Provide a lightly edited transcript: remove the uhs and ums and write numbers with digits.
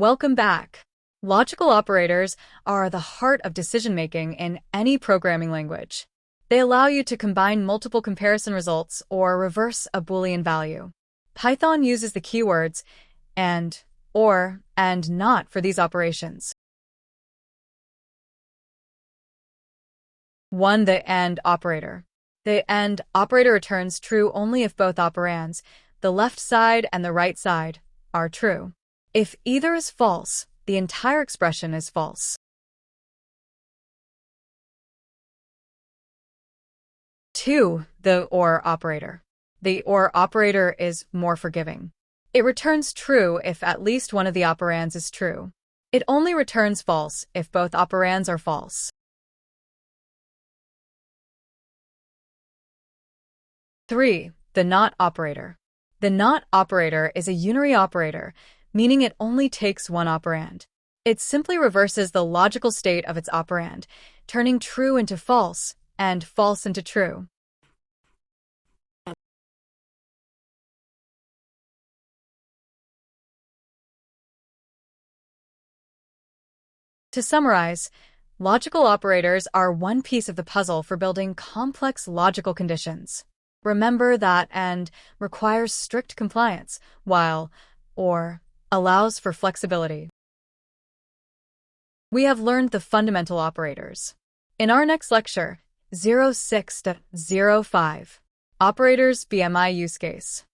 Welcome back. Logical operators are the heart of decision-making in any programming language. They allow you to combine multiple comparison results or reverse a Boolean value. Python uses the keywords and, or, and not for these operations. 1. The AND operator. The AND operator returns true only if both operands, the left side and the right side, are true. If either is false, the entire expression is false. 2. The OR operator. The OR operator is more forgiving. It returns true if at least one of the operands is true. It only returns false if both operands are false. 3. The NOT operator. The NOT operator is a unary operator, meaning it only takes one operand. It simply reverses the logical state of its operand, turning true into false and false into true. To summarize, logical operators are one piece of the puzzle for building complex logical conditions. Remember that AND requires strict compliance, while OR allows for flexibility. We have learned the fundamental operators. In our next lecture, 06-05, Operators BMI Use Case.